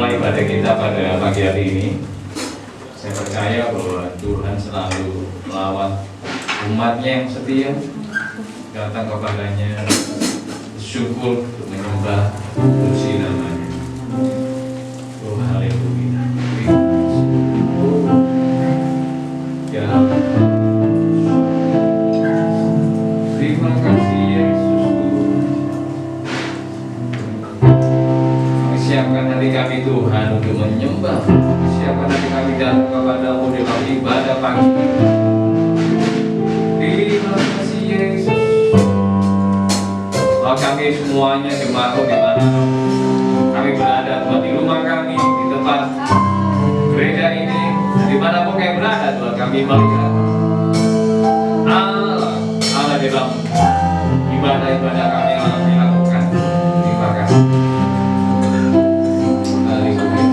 memulai ibadah kita pada pagi hari ini, saya percaya bahwa Tuhan selalu melawat umatnya yang setia datang kepadanya, bersyukur untuk menyembah puji namanya. Oh haleluya. Ya, terima kasih Yesusku. Kami siapkan hati kami Tuhan untuk menyembah. Siapkan hati kami datang kepada-Mu di dalam ibadah pagi ini. Terima kasih Yesus. Bahwa kami semuanya dimanapun di mana kami berada, Tuhan, di rumah kami, di tempat gereja ini, dimanapun kami berada, Tuhan, kami melihat Allah di dalam ibadah-ibadah kami yang kami lakukan. Terima kasih. Haleluya.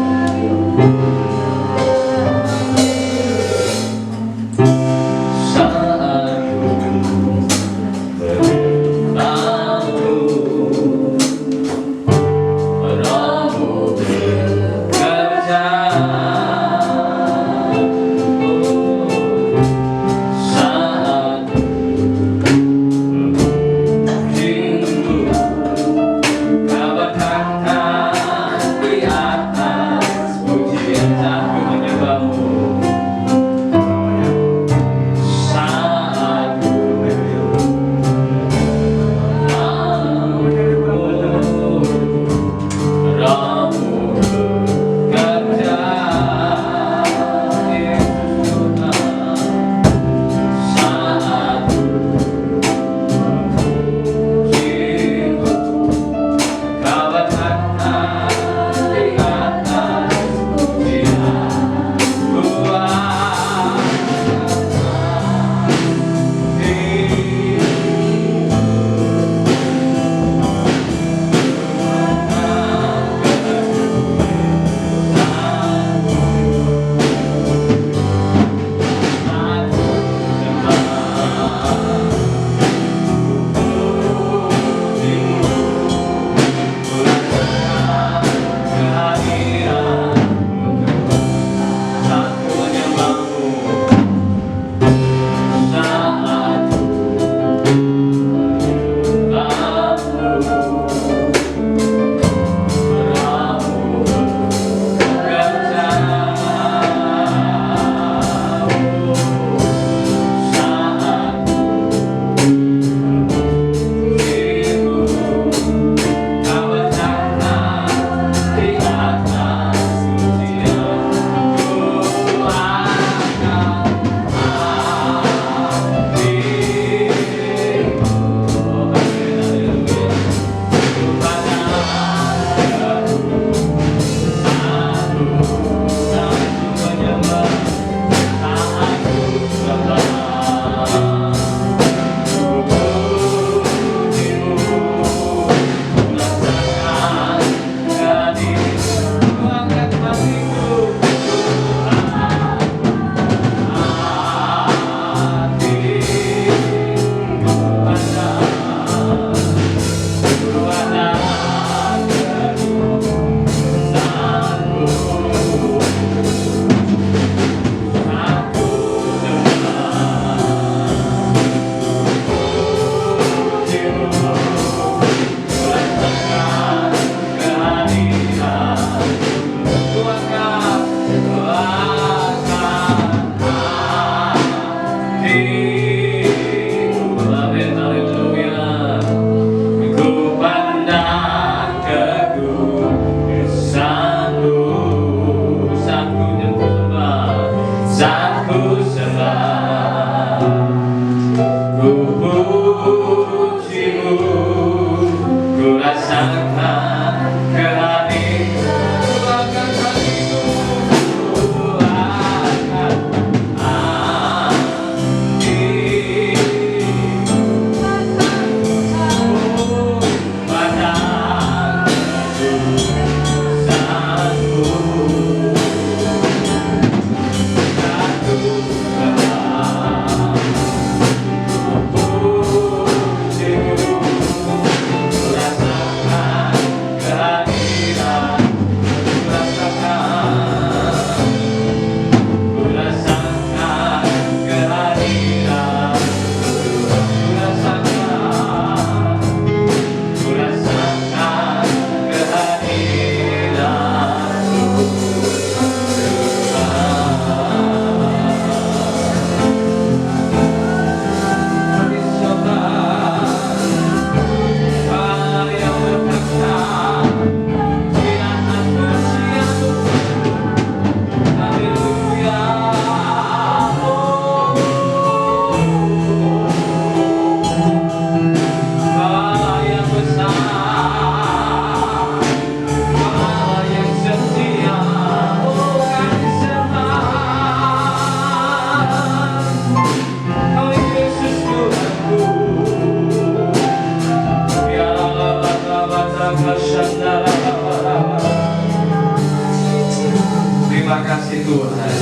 Terima kasih Tuhan.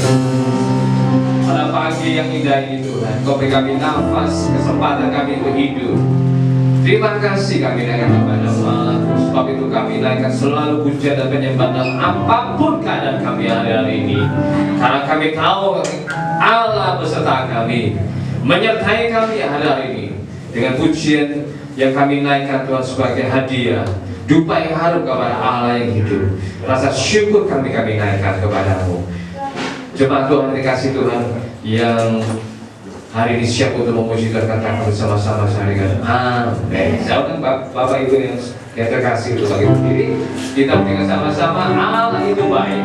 Pada pagi yang indah ini Tuhan, Kau beri kami nafas, kesempatan kami untuk hidup. Terima kasih kami naikkan kepada-Mu. Sebab itu kami naikkan selalu puja dan penyembahan apapun keadaan kami hari ini. Karena kami tahu Allah beserta kami, menyertai kami hari ini dengan pujian yang kami naikkan Tuhan sebagai hadiah, dupa yang harum kepada Allah yang hidup. Rasa syukur kami naikkan kepadamu. Jemaat Tuhan dikasih Tuhan yang hari ini siap untuk memuji dan katakan bersama-sama syarikat. Amin. Saya undang Bapak Ibu yang terkasih untuk bagi berdiri. Kita berikan sama-sama, Allah itu baik.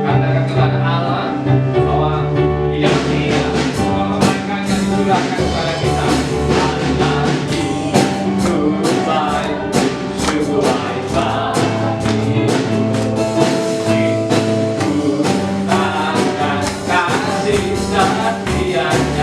Katakan kepada Allah bahwa tidak Dia, bahwa mereka yang dicurahkan kepada kita. Allah itu baik, sungguh baik bagi hidupku. Akan kasih setianya.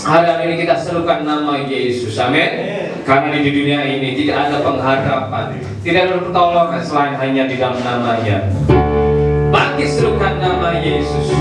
Hari ini kita serukan nama Yesus, amin. Karena di dunia ini tidak ada pengharapan, tidak ada pertolongan selain hanya di dalam namanya. Bangkit serukan nama Yesus.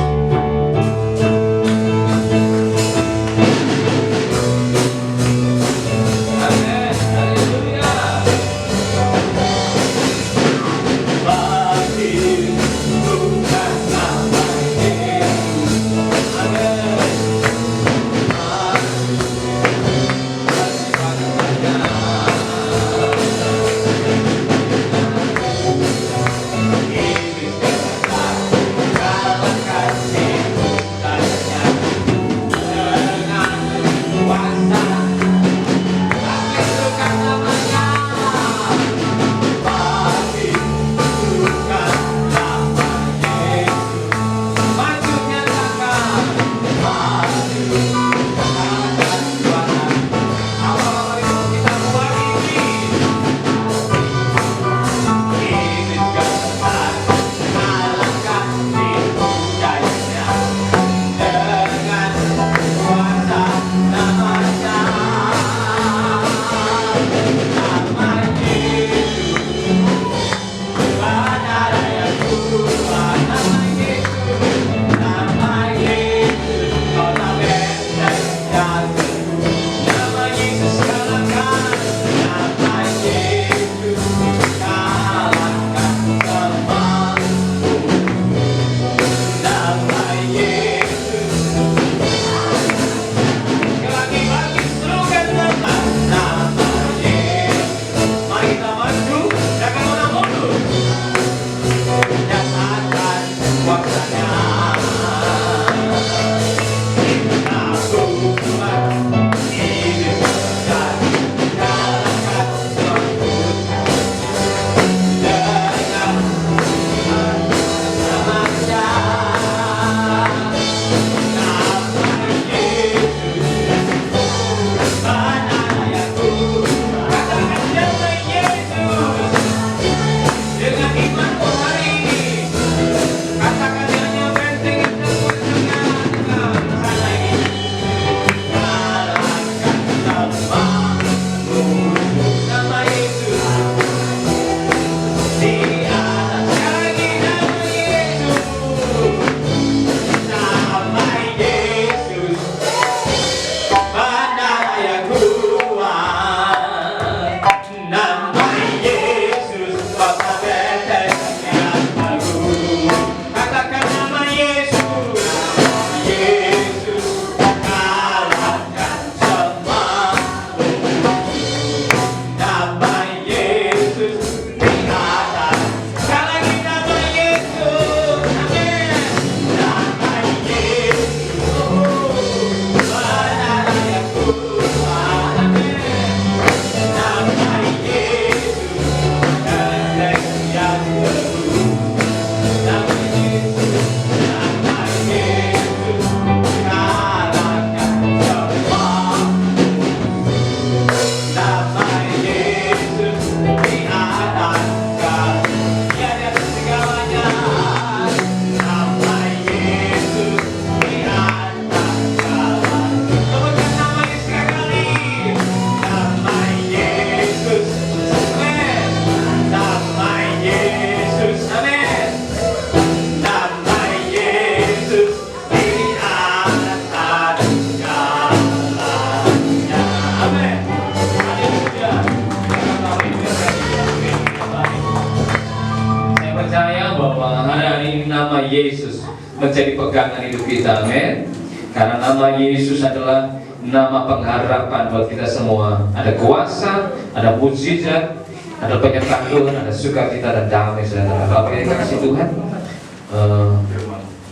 nama Yesus menjadi pegangan hidup kita, amin. Karena nama Yesus adalah nama pengharapan buat kita semua. Ada kuasa, ada mukjizat, ada penyertaan Tuhan, ada sukacita dan damai sejahtera. Bapak yang kasih Tuhan,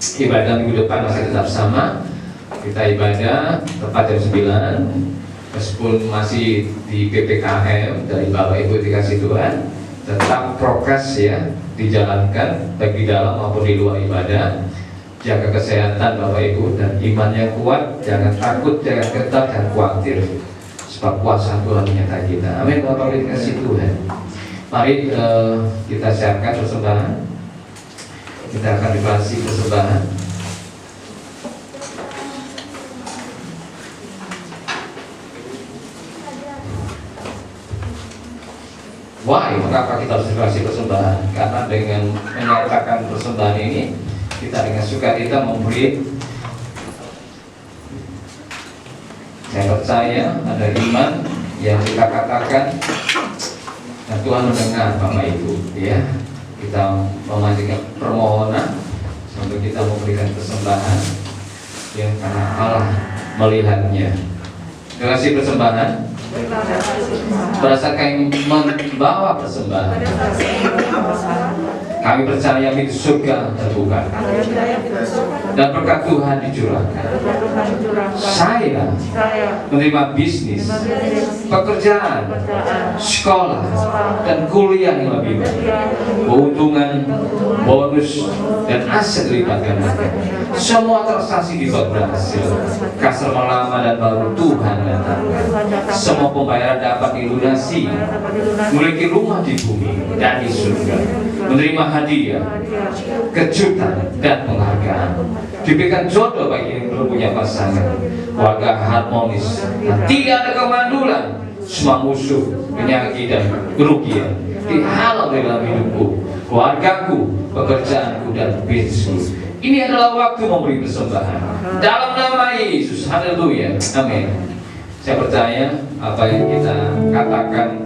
ibadah minggu depan masih tetap sama. Kita ibadah tepat jam 9. Meskipun masih di PPKM, dari Bapak Ibu dikasih Tuhan, tetap prokes ya dijalankan baik di dalam maupun di luar ibadah. Jaga kesehatan Bapak Ibu dan iman yang kuat, jangan takut, jangan gentar, jangan khawatir, sebab kuasa Tuhan menyertai kita. Amin. Bapak Ibu dikasih Tuhan. Mari kita siapkan persembahan. Kita akan dikasih persembahan. Why? Mengapa kita harus dikasih persembahan? Karena dengan menyatakan persembahan ini, kita dengan sukacita memberi. Saya percaya ada iman yang kita katakan dan Tuhan mendengar Bapak Ibu ya. Kita memanjatkan permohonan untuk kita memberikan persembahan yang karena Allah melihatnya. Terima kasih persembahan. Berdasarkan yang membawa persembahan, kami percaya pintu surga terbuka dan berkat Tuhan dicurahkan. Saya menerima bisnis, pekerjaan, sekolah, dan kuliah yang lebih baik. Keuntungan, bonus, dan aset lipat ganda. Semua transaksi dibuat berhasil. Customer lama dan baru Tuhan datangkan. Semua pembayaran dapat dilunasi. Memiliki rumah di bumi dan di surga. Menerima hadiah, kejutan, dan penghargaan. Diberikan jodoh bagi yang belum punya pasangan. Keluarga harmonis dan tidak ada kemandulan. Semua musuh, penyakit, dan kerugian dihalau dalam hidupku, keluargaku, pekerjaanku, dan bisnisku. Ini adalah waktu memberi persembahan dalam nama Yesus. Haleluya, amin. Saya percaya apa yang kita katakan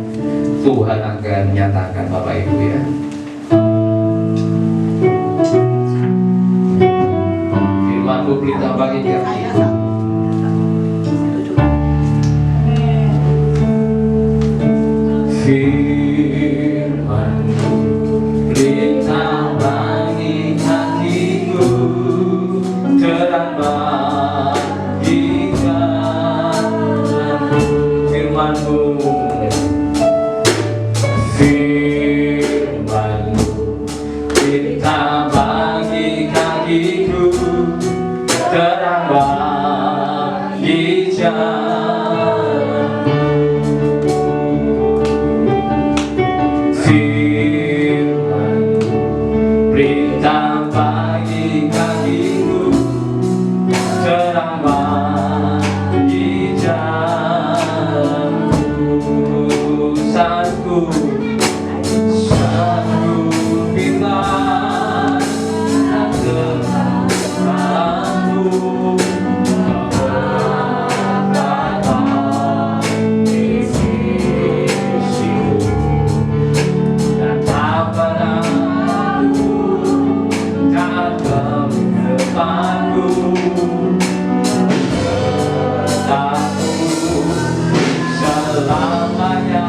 Tuhan akan nyatakan Bapak Ibu ya. Firman-Mu berita bagi kami. Firman-Mu berita bagi hatiku, terang bagi jalanku. Firman-Mu, Firman-Mu berita bagi kakiku, terang bagi jalanku. Firman-Mu berita bagi kakiku, terang bagi jalanku. Saatku bimbang terangku, dan tak pernah datang depanku. Aku selamanya.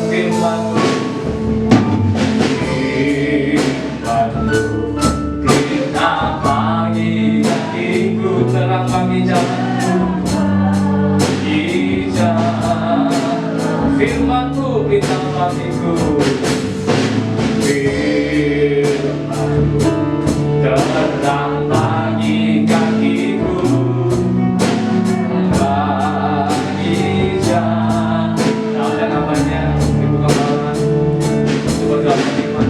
Firman-Mu, Firman-Mu berita bagi kakiku, terang bagi jalanku, di jalan. Firman-Mu berita bagiku, Firman-Mu terang bagi kakiku, bagi jalan. Tahu dan namanya Ibu Kepala Coba doa firman.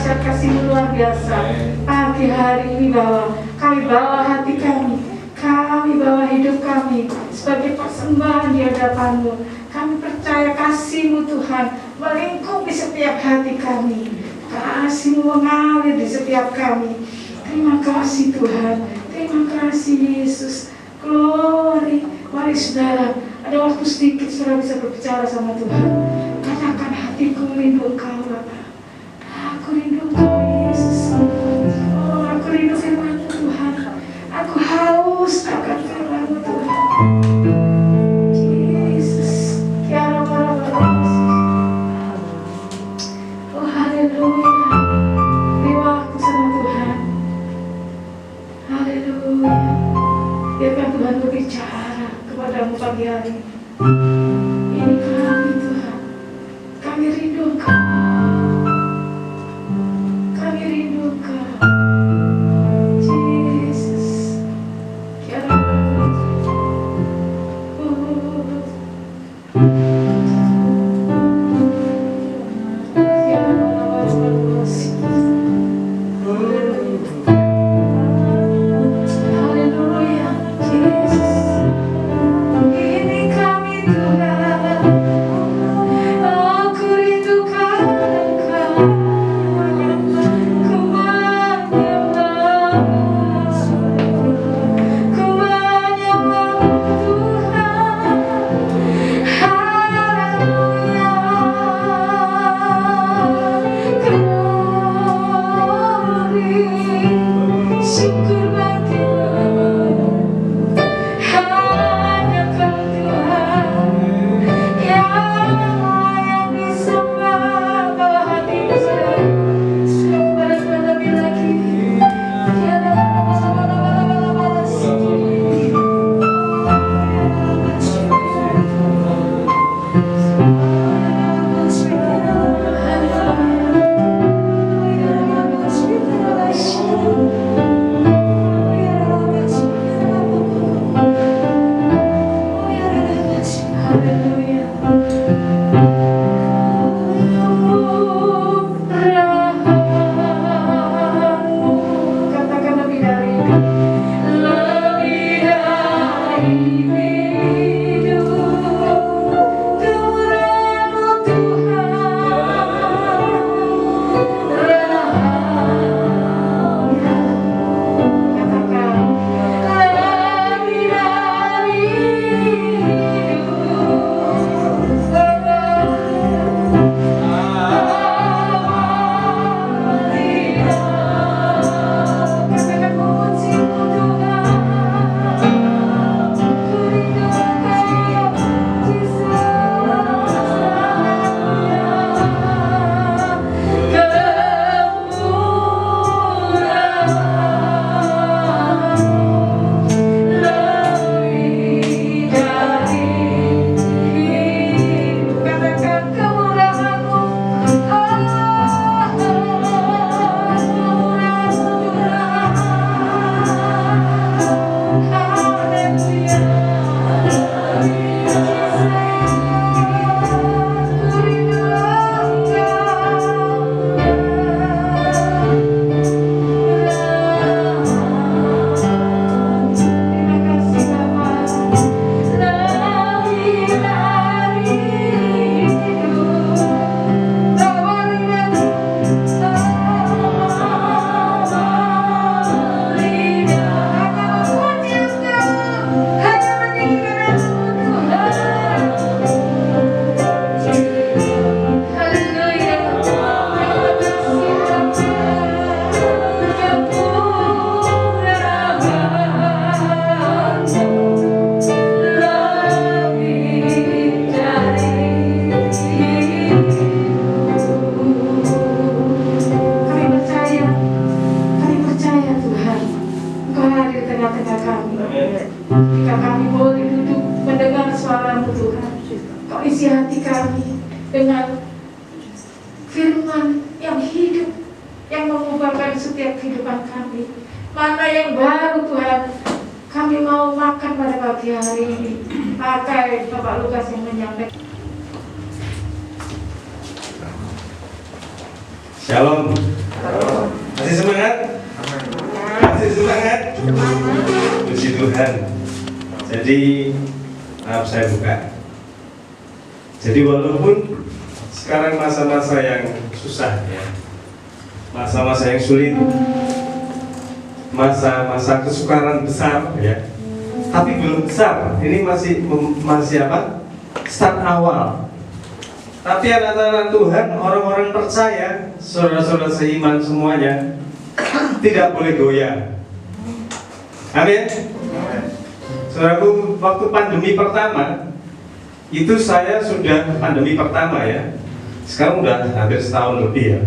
dahsyat kasih-Mu luar biasa. Pagi hari ini kami bawa hati kami bawa hidup kami sebagai persembahan di hadapan-Mu. Kami percaya kasih-Mu Tuhan melingkupi setiap hati kami. Kasih-Mu mengalir di setiap kami. Terima kasih Tuhan, terima kasih Yesus. Glory. Mari saudara, ada waktu sedikit saudara bisa berbicara sama Tuhan. Katakan, hatiku rindu Engkau Bapa. Aku rindu Engkau Yesus. Oh, aku rindu firman-Mu Tuhan. Aku haus akan firman-Mu Tuhan. Yesus. Oh, haleluya. Beri waktu sama Tuhan. Haleluya. Biarkan Tuhan berbicara kepadamu pagi hari ini. Ini kami Tuhan. Kami rindu Engkau. Kami rindu Engkau. Yesus. dengan firman yang hidup, yang mengubahkan setiap kehidupan kami. Mana yang baru Tuhan, kami mau makan pada pagi hari ini. Pakai Bapak Lukas yang menyampaikan. Shalom. Masih semangat? Masih semangat? Puji Tuhan. Jadi, maaf saya buka. Jadi walaupun sekarang masa-masa yang susah ya, masa-masa yang sulit, masa-masa kesukaran besar ya, tapi belum besar. Ini masih apa? Start awal. Tapi anak-anak Tuhan, orang-orang percaya, saudara-saudara seiman semuanya, tidak boleh goyah. Amin. Saudaraku, waktu pandemi pertama, itu saya sudah pandemi pertama ya. Sekarang udah hampir setahun lebih ya.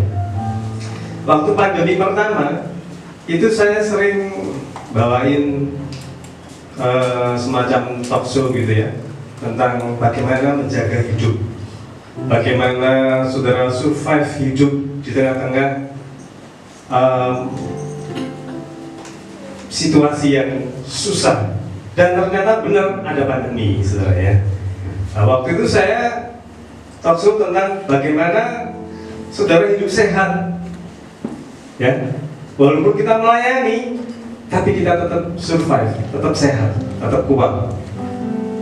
Waktu pandemi pertama, itu saya sering bawain semacam talk show gitu ya, tentang bagaimana menjaga hidup, bagaimana saudara survive hidup di tengah-tengah situasi yang susah. Dan ternyata benar ada pandemi, saudara ya. Nah, waktu itu saya talk show tentang bagaimana saudara hidup sehat, ya. Walaupun kita melayani, tapi kita tetap survive, tetap sehat, tetap kuat.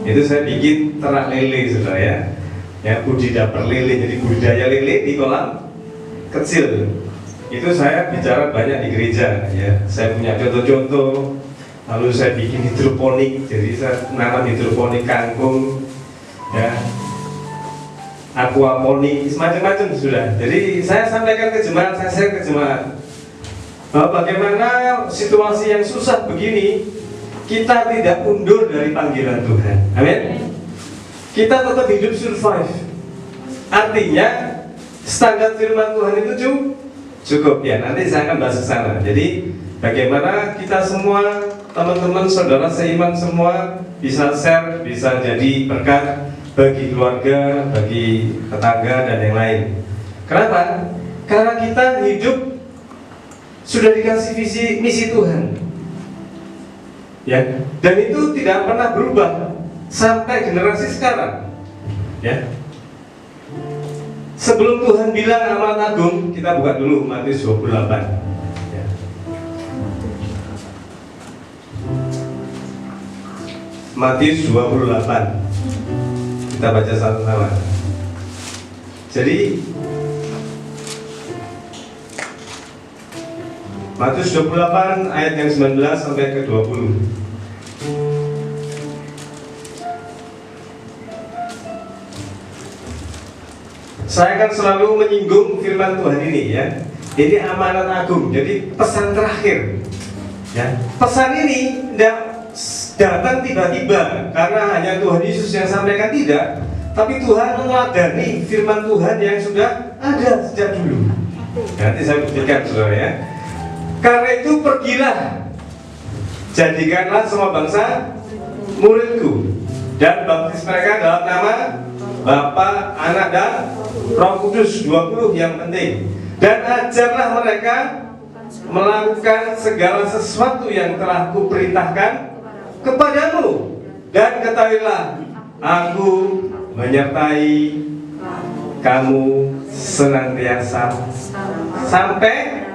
Itu saya bikin ternak lele, saudara ya. Ya, budidaya lele, jadi budidaya lele di kolam kecil. Itu saya bicara banyak di gereja, ya. Saya punya contoh-contoh. Lalu saya bikin hidroponik, jadi saya menanam hidroponik kangkung, ya, aquaponik, semacam-macam sudah. Jadi saya sampaikan ke jemaat, saya share ke jemaat bahwa bagaimana situasi yang susah begini, kita tidak mundur dari panggilan Tuhan. Amin. Kita tetap hidup survive. Artinya standar firman Tuhan itu cukup ya. Nanti saya akan bahas ke sana. Jadi bagaimana kita semua, teman-teman, saudara seiman semua bisa share, bisa jadi berkat bagi keluarga, bagi tetangga dan yang lain. Kenapa? Karena kita hidup sudah dikasih misi Tuhan, ya, dan itu tidak pernah berubah sampai generasi sekarang, ya. Sebelum Tuhan bilang amanat agung, kita buka dulu Matius 28. Ya. Matius 28. Kita baca sama-sama. Jadi Matius 28 ayat yang 19 sampai ke 20. Saya akan selalu menyinggung firman Tuhan ini ya. Ini amanat agung, jadi pesan terakhir. Ya, pesan ini tidak datang tiba-tiba karena hanya Tuhan Yesus yang sampaikan, tidak. Tapi Tuhan meneladani firman Tuhan yang sudah ada sejak dulu. Nanti saya buktikan, saudara ya. Karena itu pergilah, jadikanlah semua bangsa muridku, dan baptis mereka dalam nama Bapa, Anak, dan Roh Kudus, 20 yang penting. Dan ajarlah mereka melakukan segala sesuatu yang telah kuperintahkan kepadamu, dan ketahuilah aku menyertai kamu senantiasa sampai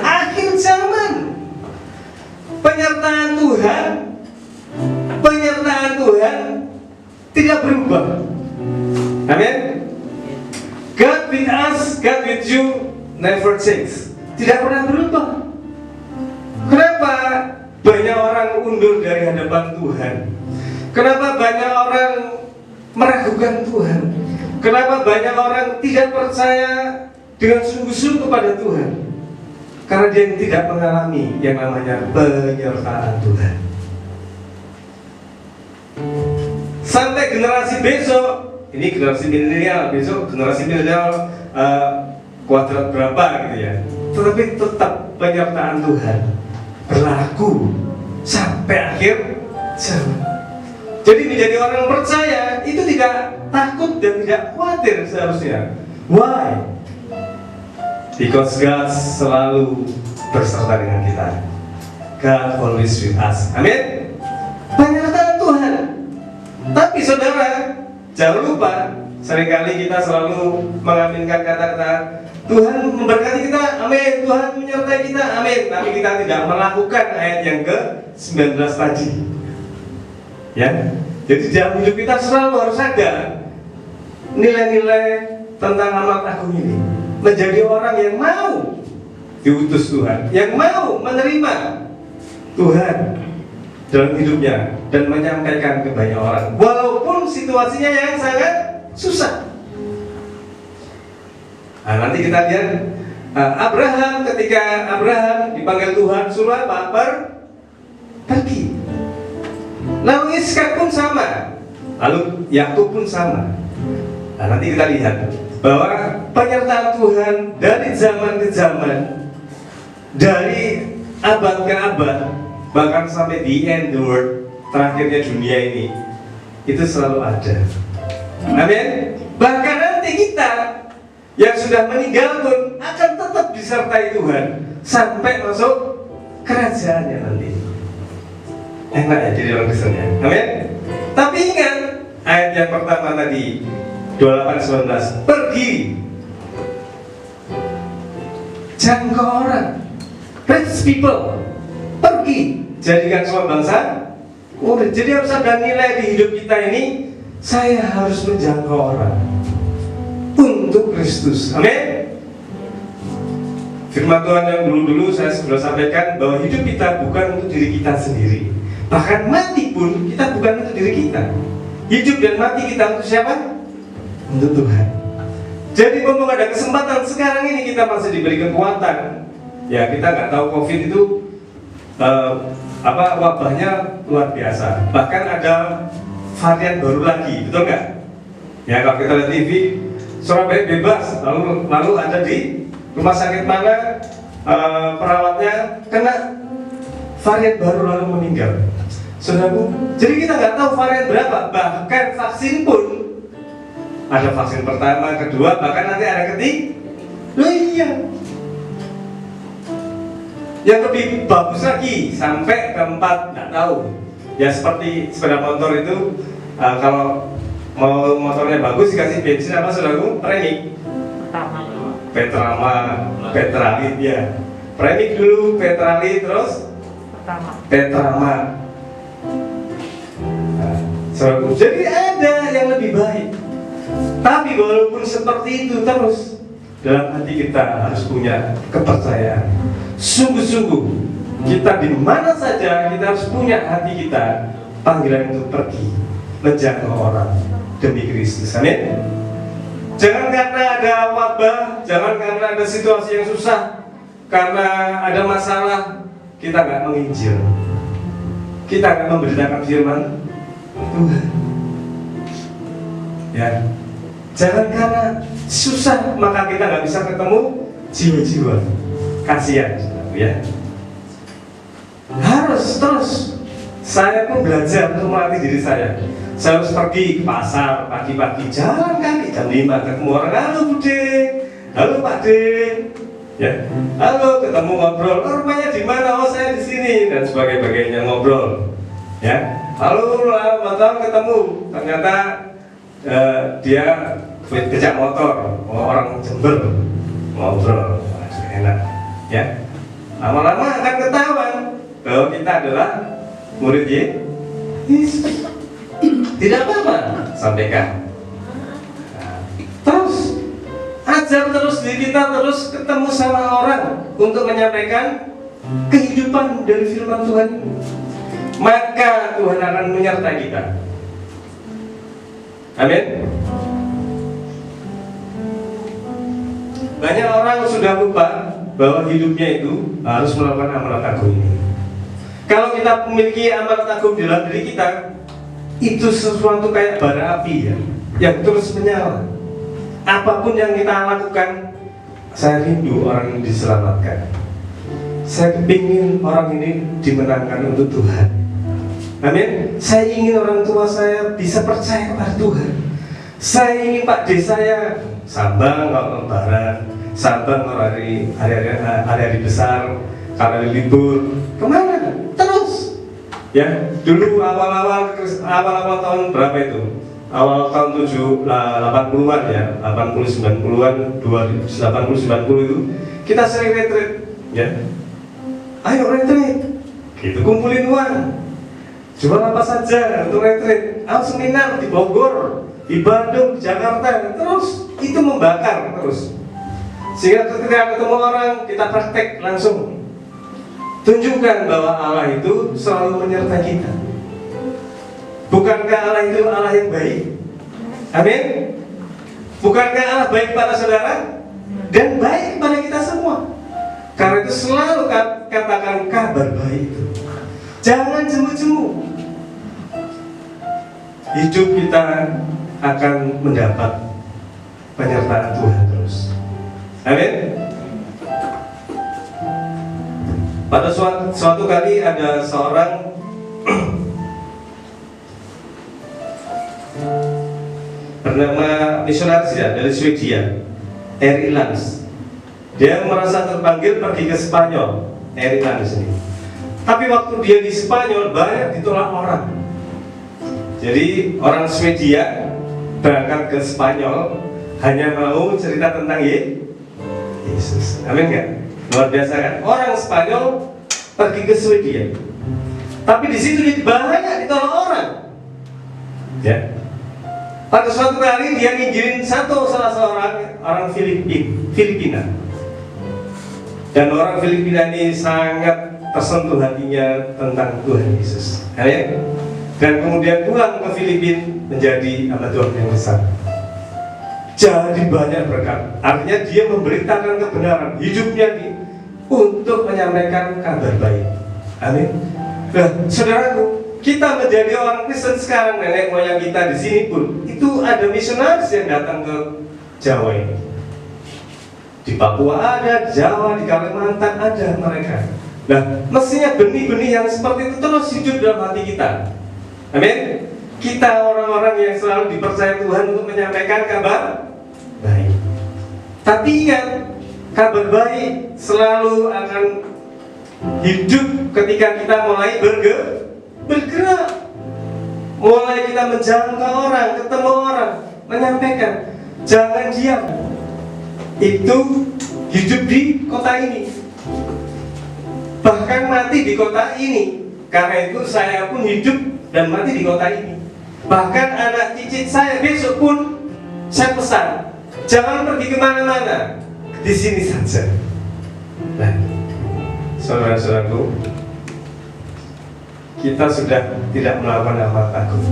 akhir zaman. Penyertaan Tuhan tidak berubah. Amin. God with us, God with you never change. Tidak pernah berubah. Kenapa banyak orang undur dari hadapan Tuhan? Kenapa banyak orang meragukan Tuhan? Kenapa banyak orang tidak percaya dengan sungguh-sungguh kepada Tuhan? Karena dia tidak mengalami yang namanya penyertaan Tuhan. Sampai generasi besok, ini generasi milenial, besok generasi milenial kuadrat berapa gitu ya. Tetapi tetap penyertaan Tuhan berlaku sampai akhir zaman. Jadi menjadi orang percaya itu tidak takut dan tidak khawatir seharusnya. Why? Because God selalu berserta dengan kita. God always with us. Amin. Penyertaan Tuhan. Tapi saudara, jangan lupa, seringkali kita selalu mengaminkan kata-kata Tuhan memberkati kita, amin, Tuhan menyertai kita, amin. Tapi kita tidak melakukan ayat yang ke-19 tadi. Ya, jadi dalam hidup kita selalu harus ada nilai-nilai tentang amanat agung ini. Menjadi orang yang mau diutus Tuhan, yang mau menerima Tuhan dalam hidupnya dan menyampaikan ke banyak orang, walaupun situasinya yang sangat susah. Nah, nanti kita lihat Abraham, ketika Abraham dipanggil Tuhan, suruh apa? Pergi. Lalu Ishak pun sama, lalu Yakub pun sama. Nah, nanti kita lihat bahwa penyertaan Tuhan dari zaman ke zaman, dari abad ke abad, bahkan sampai di end the world, terakhirnya dunia ini, itu selalu ada. Amin. Bahkan nanti kita yang sudah meninggal pun akan tetap disertai Tuhan sampai masuk kerajaannya nanti. Enak ya jadi orang Kristen ya. Amin. Tapi ingat ayat yang pertama tadi 28:19, pergi jangkau orang, reach people, pergi jadikan semua bangsa. Jadi harus ada nilai di hidup kita ini. Saya harus menjangkau orang untuk Kristus. Amin. Firman Tuhan yang dulu-dulu saya sudah sampaikan bahwa hidup kita bukan untuk diri kita sendiri. Bahkan mati pun kita bukan untuk diri kita. Hidup dan mati kita untuk siapa? Untuk Tuhan. Jadi mumpung ada kesempatan sekarang ini kita masih diberi kekuatan. Ya, kita nggak tahu COVID itu wabahnya luar biasa. Bahkan ada varian baru lagi, betul nggak? Ya, kalau kita lihat TV, Surabaya bebas, lalu ada di rumah sakit mana perawatnya kena varian baru lalu meninggal. Saudaraku, jadi kita nggak tahu varian berapa. Bahkan vaksin pun ada vaksin pertama, kedua, bahkan nanti ada ketiga. Loh iya. Yang lebih bagus lagi sampai keempat, nggak tahu. Ya seperti sepeda motor itu, kalau mau motornya bagus dikasih bensin apa saudaraku? Premik. Petralit ya. Premik dulu, Petralit terus Petrama. Saudaraku, jadi ada yang lebih baik. Tapi walaupun seperti itu terus, dalam hati kita harus punya kepercayaan. Sungguh-sungguh kita di mana saja kita harus punya hati kita panggilan untuk pergi menjangkau orang demi Kristus. Amin. Jangan karena ada wabah, jangan karena ada situasi yang susah, karena ada masalah kita nggak menginjil, kita nggak memberitakan firman Tuhan. Ya, jangan karena susah maka kita nggak bisa ketemu jiwa-jiwa. Kasihan, ya. Harus terus. Saya pun belajar untuk melatih diri saya. Saya harus pergi ke pasar pagi-pagi, jalan kaki jam 5 ketemu orang. Halo Bude, halo Pak De, ya. Halo, ketemu ngobrol. Oh, rumahnya di mana? Oh, saya di sini dan sebagainya ngobrol. Ya. Halo, motor ketemu. Ternyata dia becak motor, orang Jember, ngobrol, enak, ya. Lama-lama akan ketahuan bahwa kita adalah murid Yesus. Tidak apa-apa, sampaikan. Terus ajar terus diri kita, terus ketemu sama orang untuk menyampaikan kehidupan dari firman Tuhan. Maka Tuhan akan menyertai kita. Amin. Banyak orang sudah lupa bahwa hidupnya itu harus melakukan amanat agung ini. Kalau kita memiliki amanat agung dalam diri kita, itu sesuatu kayak bara api ya, yang terus menyala. Apapun yang kita lakukan, saya rindu orang ini diselamatkan. Saya ingin orang ini dimenangkan untuk Tuhan. Amin. Saya ingin orang tua saya bisa percaya kepada Tuhan. Saya ingin Pak D saya Sambang kalau lebaran, Sambang kalau hari-hari besar, kalau libur, kemana? Terus. Ya, dulu awal-awal tahun berapa itu? Awal tahun 80-an ya, 80-90-an, 80-90 kita sering retreat, ya. Ayo retreat, gitu kumpulin uang, jual apa saja untuk retreat. Seminar di Bogor, di Bandung, di Jakarta, terus itu membakar terus. Sehingga ketika ketemu orang kita praktek langsung, tunjukkan bahwa Allah itu selalu menyertai kita. Bukankah Allah itu Allah yang baik? Amin. Bukankah Allah baik pada saudara dan baik pada kita semua? Karena itu selalu katakan kabar baik itu. Jangan jemu-jemu. Hidup kita akan mendapat penyertaan Tuhan terus. Amin. Pada suatu kali ada seorang bernama misionaris ya, dari Swedia, Erik Lans. Dia merasa terpanggil pergi ke Spanyol, Erik Lans ini. Tapi waktu dia di Spanyol banyak ditolak orang. Jadi orang Swedia berangkat ke Spanyol hanya mau cerita tentang Yesus. Amin nggak? Luar biasa kan? Orang Spanyol pergi ke Swedia, tapi di situ banyak ditolak orang. Ya. Pada suatu kali dia nginjilin salah seorang orang Filipina, dan orang Filipina ini sangat tersentuh hatinya tentang Tuhan Yesus. Ya? Dan kemudian pulang ke Filipina menjadi hamba Tuhan yang besar. Jadi banyak berkat. Artinya dia memberitakan kebenaran hidupnya untuk menyampaikan kabar baik. Amin. Nah, saudaraku, kita menjadi orang Kristen sekarang, nenek moyang kita di sini pun itu ada misionaris yang datang ke Jawa ini. Di Papua ada, di Jawa, di Kalimantan ada mereka. Nah, mestinya benih-benih yang seperti itu terus hidup dalam hati kita. Amin. Kita orang-orang yang selalu dipercaya Tuhan untuk menyampaikan kabar baik. Tapi ingat, kabar baik selalu akan hidup ketika kita mulai bergerak. Mulai kita menjangkau orang, ketemu orang, menyampaikan. Jangan diam. Itu hidup di kota ini, bahkan mati di kota ini. Karena itu saya pun hidup dan mati di kota ini. Bahkan anak cicit saya besok pun saya pesan, jangan pergi kemana-mana, di sini saja. Nah, saudara-saudaraku, kita sudah tidak melakukan amal agung.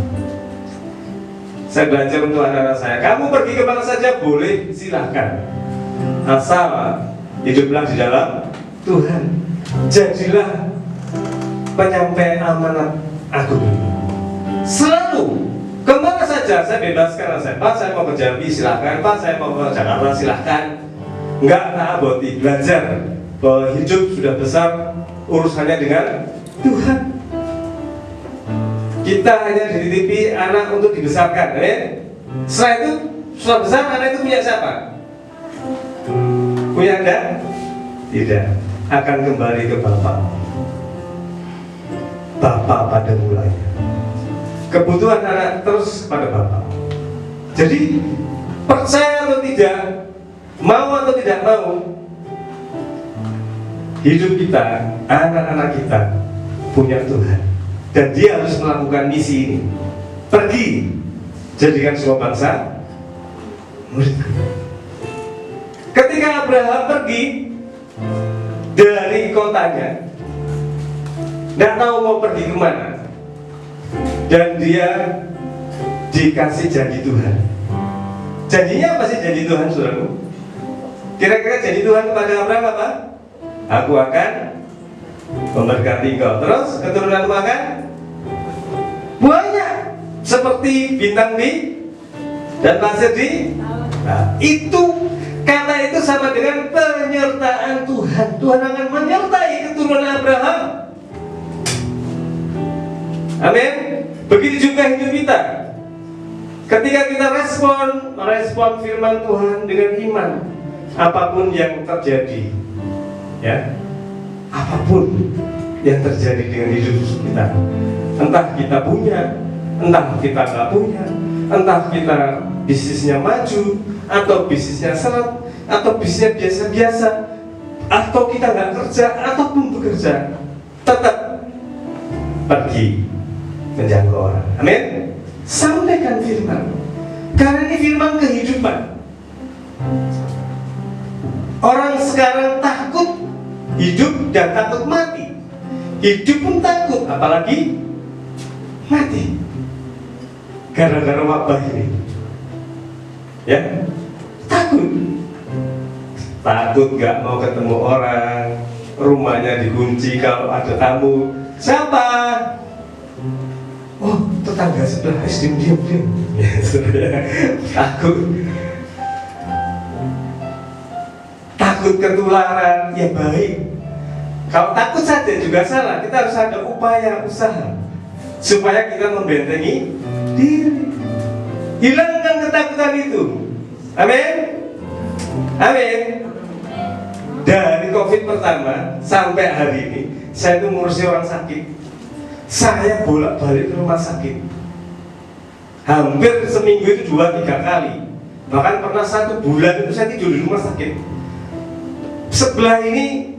Saya belajar untuk anak-anak saya, kamu pergi kemana saja boleh, silahkan, asal hiduplah di dalam Tuhan. Jadilah penyampai amanat agung. Selalu kemana saja saya bebaskan saya. Pak, saya mau ke Jambi, silahkan. Pak, saya mau ke Jakarta, silahkan. Enggak aboti, belajar bahwa hidup sudah besar, urusannya dengan Tuhan. Kita hanya dititipi anak untuk dibesarkan, ya? Setelah itu, setelah besar anak itu punya siapa? Punya Anda? Tidak, akan kembali ke Bapa. Bapa pada mulanya. Kebutuhan anak terus pada Bapa. Jadi percaya atau tidak, mau atau tidak mau, hidup kita, anak-anak kita punya Tuhan, dan Dia harus melakukan misi ini. Pergi, jadikan semua bangsa muridku. Ketika Abraham pergi dari kotanya, tidak tahu mau pergi kemana, dan dia dikasih janji Tuhan. Janjinya apa sih janji Tuhan, saudaraku? Kira-kira janji Tuhan kepada Abraham apa? Aku akan memberkati kau. Terus keturunanmu akan banyak seperti bintang di dan pasir di. Nah, itu kata itu sama dengan penyertaan Tuhan. Tuhan akan menyertai keturunan Abraham. Amin. Begitu juga hidup kita. Ketika kita merespon firman Tuhan dengan iman, apapun yang terjadi, ya, apapun yang terjadi dengan hidup kita, entah kita punya, entah kita nggak punya, entah kita bisnisnya maju atau bisnisnya seret atau bisnisnya biasa-biasa, atau kita nggak kerja ataupun bekerja, tetap pergi menjangkau orang. Amin. Sampaikan firman, karena ini firman kehidupan. Orang sekarang takut hidup dan takut mati. Hidup pun takut, apalagi mati gara-gara wabah ini. Ya, takut gak mau ketemu orang, rumahnya dikunci kalau ada tamu. Siapa? Oh, tetangga sebelah. Diam. Takut ketularan. Ya baik, kalau takut saja juga salah. Kita harus ada upaya, usaha supaya kita membentengi diri. Hilangkan ketakutan itu. Amin. Amin. Dari COVID pertama sampai hari ini, saya itu ngurusi orang sakit. Saya bolak-balik ke rumah sakit. Hampir seminggu itu 2-3 kali. Bahkan pernah 1 bulan itu saya tidur di rumah sakit. Sebelah ini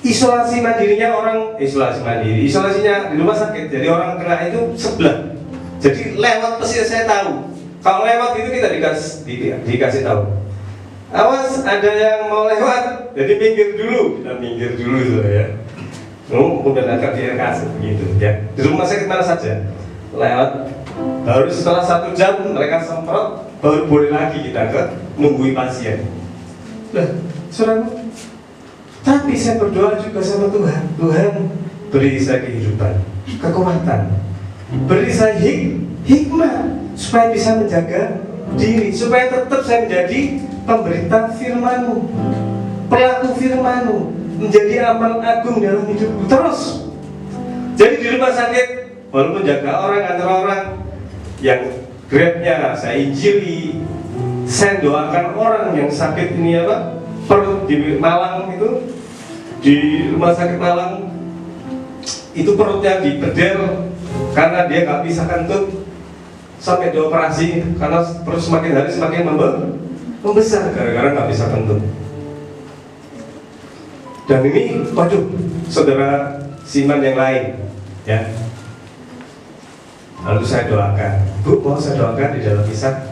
isolasi mandirinya isolasinya di rumah sakit. Jadi orang kena itu sebelah. Jadi lewat pesir saya tahu. Kalau lewat itu kita dikasih tahu. Awas, ada yang mau lewat, jadi minggir dulu. Kita minggir dulu itu ya. Kemudian agak dikasih begitu ya. Di rumah sakit mana saja lewat. Baru setelah 1 jam mereka semprot, baru boleh lagi kita ke nunggui pasien. Lah, saudaraku. Tapi saya berdoa juga sama Tuhan. Tuhan, beri saya kehidupan, kekuatan, beri saya hikmah supaya bisa menjaga diri, supaya tetap saya menjadi pemberita firman-Mu, pelaku firman-Mu, menjadi amal agung dalam hidupku terus. Jadi di rumah sakit, walaupun jaga orang, antar orang, yang grabnya saya injili, saya doakan orang yang sakit ini perut di Malang itu, di rumah sakit Malang itu perutnya dibedel karena dia nggak bisa kentut sampai dioperasi karena perut semakin hari semakin membesar gara-gara nggak bisa kentut. Dan ini, waduh, saudara Siman yang lain, ya. Lalu saya doakan, Bu, mau saya doakan di dalam kisah.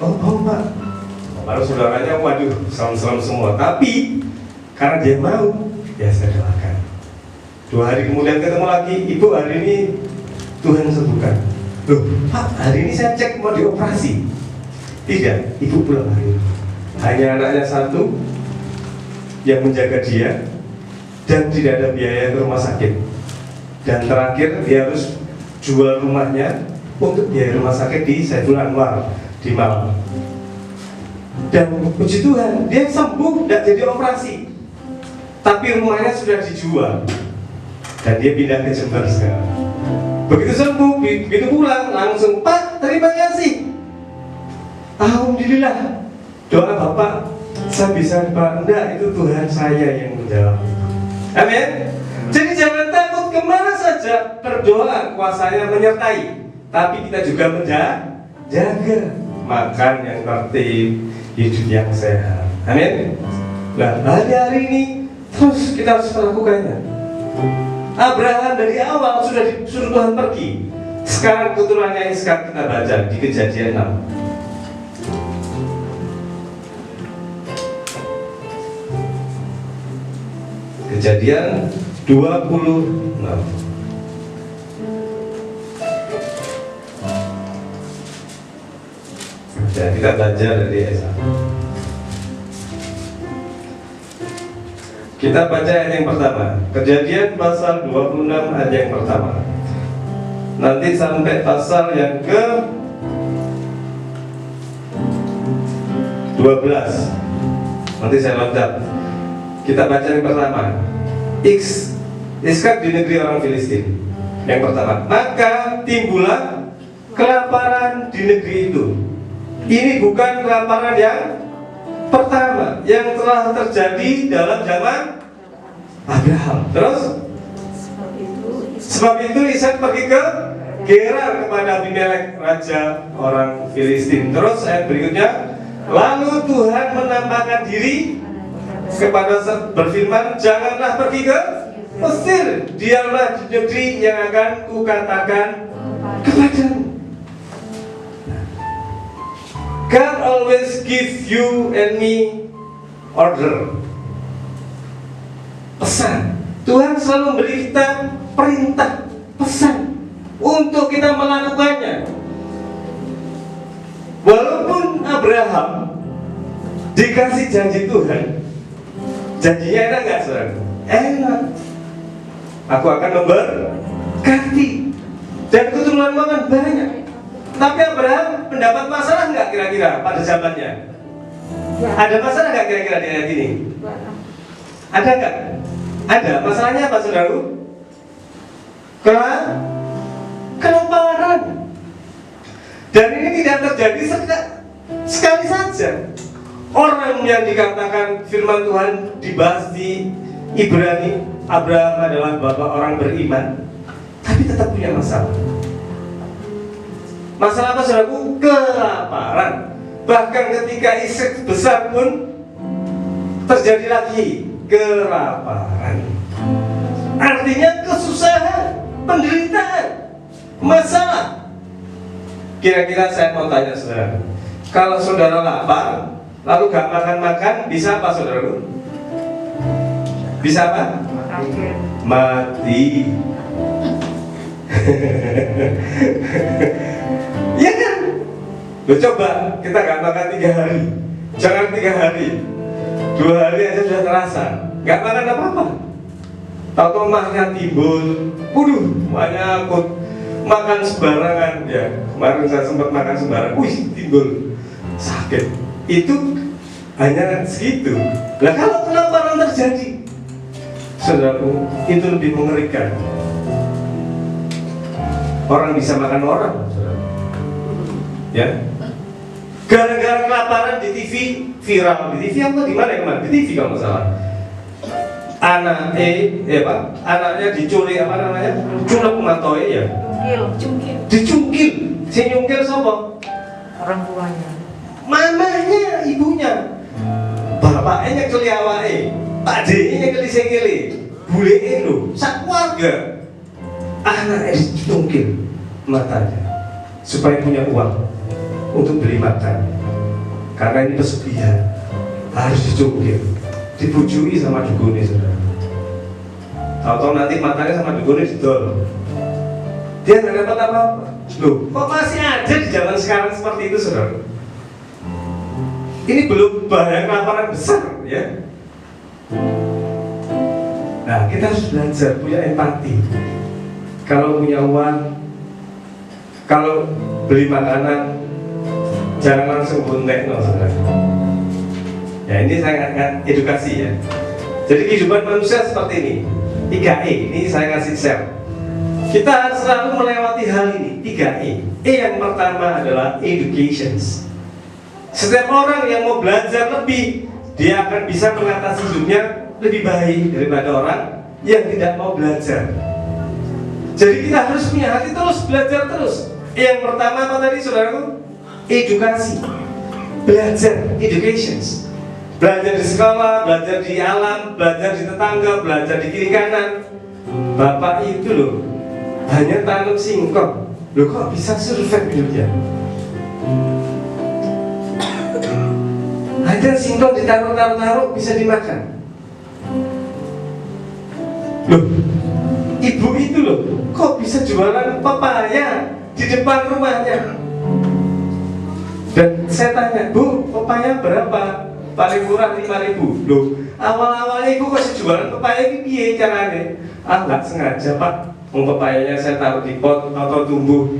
Oh Pak. Lalu saudaranya, waduh, serem-serem semua. Tapi karena dia mau, ya saya doakan. 2 hari kemudian ketemu lagi, Ibu hari ini Tuhan sembuhkan. Loh, Pak, hari ini saya cek mau dioperasi. Tidak, Ibu pulang hari ini. Hanya anaknya 1 yang menjaga dia, dan tidak ada biaya ke rumah sakit. Dan terakhir dia harus jual rumahnya untuk biaya rumah sakit di Saiful Anwar di Malang. Dan puji Tuhan, dia sembuh, tidak jadi operasi, tapi rumahnya sudah dijual dan dia pindah ke Jember sekarang. Begitu sembuh, begitu pulang langsung, Pak, terima kasih, alhamdulillah, doa Bapak saya bisa, Pak. Enggak, itu Tuhan saya yang menjawab. Amin. Jadi jangan takut, kemana saja berdoa, kuasanya menyertai. Tapi kita juga menjaga makan yang tertib, hidup yang sehat. Amin. Nah, hari ini terus kita harus melakukannya. Abraham dari awal sudah disuruh Tuhan pergi. Sekarang keturunannya Ishak kita baca di Kejadian 6. Kejadian 26. Ya, kita belajar dari Esa. Kita baca ayat yang pertama. Kejadian pasal 26 ayat yang pertama. Nanti sampai pasal yang ke 12. Nanti saya loncat. Kita baca yang pertama. Ishak di negeri orang Filistin. Yang pertama, maka timbullah kelaparan di negeri itu. Ini bukan kelaparan yang pertama yang telah terjadi dalam zaman Abraham. Terus, sebab itu Ishak pergi ke Gerar kepada Abimelek, raja orang Filistin. Terus ayat berikutnya, lalu Tuhan menampakkan diri kepada berfirman, janganlah pergi ke Mesir, diamlah di negeri yang akan kukatakan kepadamu. God always gives you and me order, pesan. Tuhan selalu memberi kita perintah, pesan untuk kita melakukannya. Walaupun Abraham dikasih janji Tuhan, janjinya enak nggak saudara? Enak. Aku akan memberkati dan keturunanmu akan banyak. Tapi Abraham mendapat masalah nggak kira-kira pada zamannya? Ada masalah nggak kira-kira di ayat ini? Ada nggak? Ada. Masalahnya apa saudaraku? Kelaparan. Dan ini tidak terjadi sekali saja. Orang yang dikatakan firman Tuhan dibahas di Ibrani, Abraham adalah bapak orang beriman, tapi tetap punya masalah. Masalah apa saudaraku? Kelaparan. Bahkan ketika Ishak besar pun terjadi lagi kelaparan. Artinya kesusahan, penderitaan, masalah. Kira-kira saya mau tanya saudara, kalau saudara lapar lalu gak makan-makan, bisa apa saudaraku? Bisa apa? Mati. Iya kan? Lo coba kita gak makan 3 hari, jangan 3 hari, 2 hari aja sudah terasa gak makan apa-apa. Tahu-tahu mahnya timbul, waduh, mahnya akut, makan sembarangan ya. Kemarin saya sempat makan sembarangan, wih timbul sakit. Itu hanya segitu. Nah kalau kelaparan terjadi, saudaraku, itu lebih mengerikan. Orang bisa makan orang, saudara. Ya, gara-gara kelaparan di TV viral, di TV apa di mana kemarin? Di TV kalau nggak salah. Anaknya diculik apa namanya? Culek matoe ya. Dicungkil. Si nyungkil siapa? Orang tuanya. Mamanya, ibunya. Bapaknya nyekeli awake, Pak D-nya nyekeli sikile. Buleke lho, sak keluarga. Anaknya dicungkil matanya supaya punya uang untuk beli makan. Karena ini pesugihan, harus dicungkil, dibujui sama dukune saudara. Tahu-tahu nanti matanya sama dukune didol. Dia nggak dapat apa-apa. Loh, kok masih ada di zaman sekarang seperti itu saudara? Ini belum bahaya kelaparan besar ya. Nah, kita harus belajar punya empati. Kalau punya uang, kalau beli makanan, jangan langsung buntek, no, saudara. Ya ini saya akan edukasi ya. Jadi kehidupan manusia seperti ini. 3E, ini saya kasih share. Kita harus selalu melewati hal ini. 3E. E yang pertama adalah education. Setiap orang yang mau belajar lebih, dia akan bisa mengatasi hidupnya lebih baik daripada orang yang tidak mau belajar. Jadi kita harus punya hati terus, belajar terus. Yang pertama apa tadi saudaraku? Edukasi. Belajar, education. Belajar di sekolah, belajar di alam, belajar di tetangga, belajar di kiri kanan. Bapak itu loh, hanya tanam singkong. Loh kok bisa survive hidupnya? Ada singkong ditaruh-taruh bisa dimakan. Loh, ibu itu loh, kok bisa jualan pepaya di depan rumahnya? Dan saya tanya, Bu, pepaya berapa? Paling murah 5.000. Loh, awal-awalnya ibu kok jualan pepaya ini piye caranya? Ah, nggak sengaja Pak. Pepayanya saya taruh di pot atau tumbuh.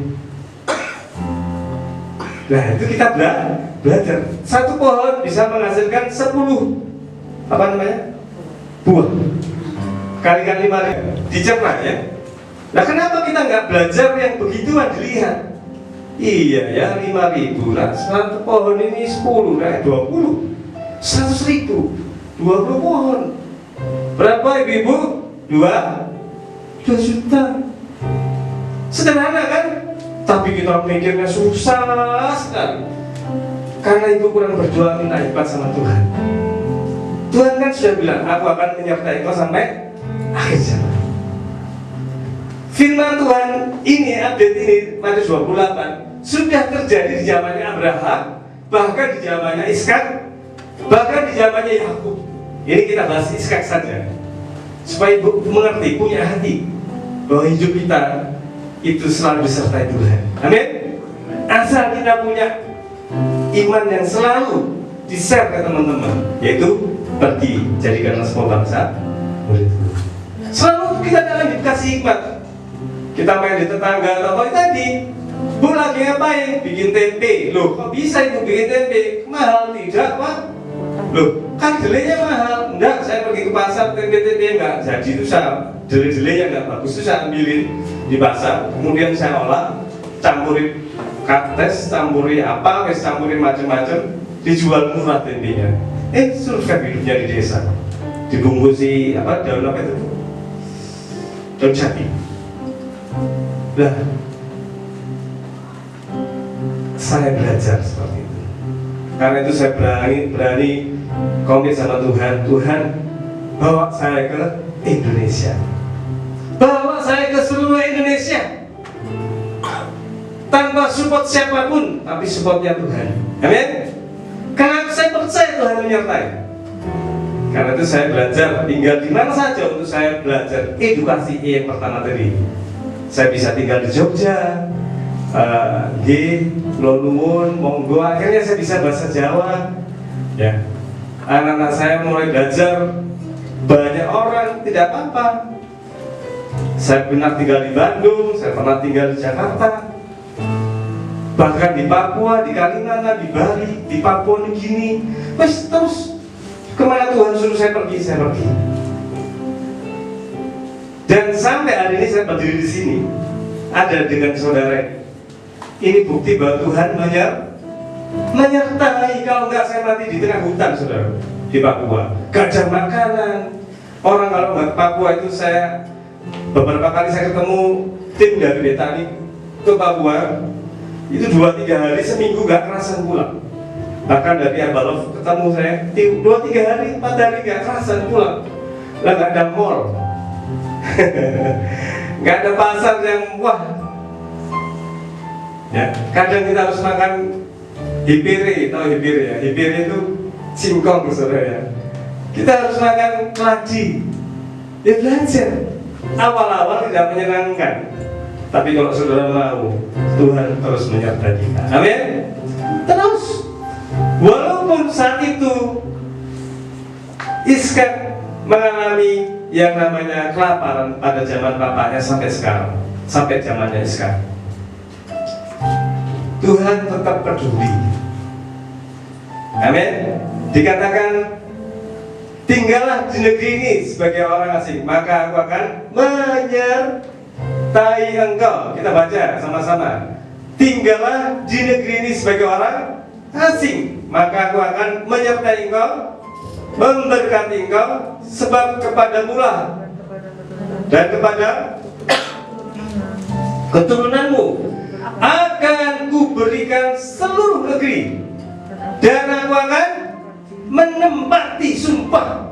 Nah, itu kita belajar. Satu pohon bisa menghasilkan 10 apa namanya? Buah. Kalikan 5.000 dicerna ya. Nah, kenapa kita nggak belajar yang begituan dilihat? Iya ya, 5.000 lah. Satu pohon ini 10, nah 20, 100.000, 20 pohon. Berapa ibu-ibu? 2 juta. Sederhana kan? Tapi kita mikirnya susah sekali. Karena ibu kurang berdoa minta ibadah sama Tuhan. Tuhan kan sudah bilang, aku akan menyertai engkau sampai akhir zaman. Firman Tuhan ini, update ini, Matius 28 sudah terjadi di zamannya Abraham, bahkan di zamannya Ishak, bahkan di zamannya Yakub. Ini kita bahas Ishak saja, supaya ibu mengerti, punya hati bahwa hidup kita itu selalu disertai Tuhan. Amin. Asal kita punya iman yang selalu di-share ke teman-teman, yaitu pergi jadikanlah semua bangsa muridku. Selalu kita dalam dikasih hikmat. Kita main di tetangga atau tadi, Bu lagi ngapain? Bikin tempe. Loh, kok bisa itu bikin tempe? Mahal tidak, Pak? Loh, kan delenya mahal. Enggak, saya pergi ke pasar, tempe-tempe enggak jadi, itu saya dele-delenya enggak bagus, itu saya ambilin di pasar, kemudian saya olah, campurin kates, campurin apa, campurin macam-macam, dijual murah tempenya. Survive hidupnya di desa. Dibungkusi apa, daun apa itu? Daun jati. Nah, saya belajar seperti itu. Karena itu saya berani komit sama Tuhan. Tuhan, bawa saya ke Indonesia, bawa saya ke seluruh Indonesia, tanpa support siapapun, tapi supportnya Tuhan. Amin. Karena saya percaya Tuhan menyertai. Karena itu saya belajar tinggal di mana saja untuk saya belajar edukasi yang pertama tadi. Saya bisa tinggal di Jogja, di Loluwun, Monggo. Akhirnya saya bisa bahasa Jawa. Ya, anak-anak saya mulai belajar. Banyak orang tidak apa-apa. Saya pernah tinggal di Bandung, saya pernah tinggal di Jakarta, bahkan di Papua, di Kalimantan, di Bali, di Papua Nugini. Terus kemana Tuhan suruh saya pergi, saya pergi. Dan sampai hari ini saya berdiri di sini, ada dengan saudara. Ini bukti bahwa Tuhan menyertai. Kalau enggak saya mati di tengah hutan, saudara, di Papua. Gak ada makanan. Orang kalau nggak ke Papua itu saya beberapa kali saya ketemu tim dari Betani ke Papua, itu 2-3 hari, seminggu gak kerasan pulang. Bahkan dari Abalov ketemu saya 2-3 hari, 4 hari gak kerasan pulang. Lah gak ada mall, gak ada pasar yang wah. Ya, kadang kita harus makan hipiri, tahu hipiri ya? Hipiri itu singkong, saudara ya. Kita harus makan keladi. Ya belajar. Awal-awal tidak menyenangkan, tapi kalau saudara mau, Tuhan terus menyertai kita. Amin. Terus, walaupun saat itu Ishak mengalami yang namanya kelaparan pada zaman bapaknya sampai sekarang, sampai zamannya Ishak, Tuhan tetap peduli. Amin. Dikatakan, tinggallah di negeri ini sebagai orang asing, maka aku akan menyertai engkau. Kita baca sama-sama. Tinggallah di negeri ini sebagai orang asing, maka aku akan menyertai engkau, memberkati engkau, sebab kepadamu lah dan kepada keturunanmu akan kuberikan seluruh negeri, dan aku akan menempati sumpah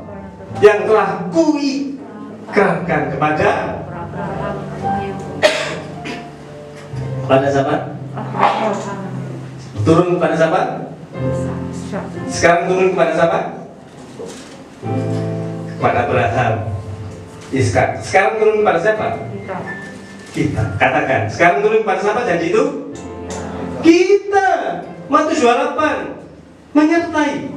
yang telah kuikrarkan kepada siapa? Turun kepada siapa? Sekarang turun kepada siapa? Kepada Abraham, Ishak. Sekarang turun kepada siapa? Kita. Katakan, sekarang turun kepada siapa janji itu? Kita. Matius 28 menyertai.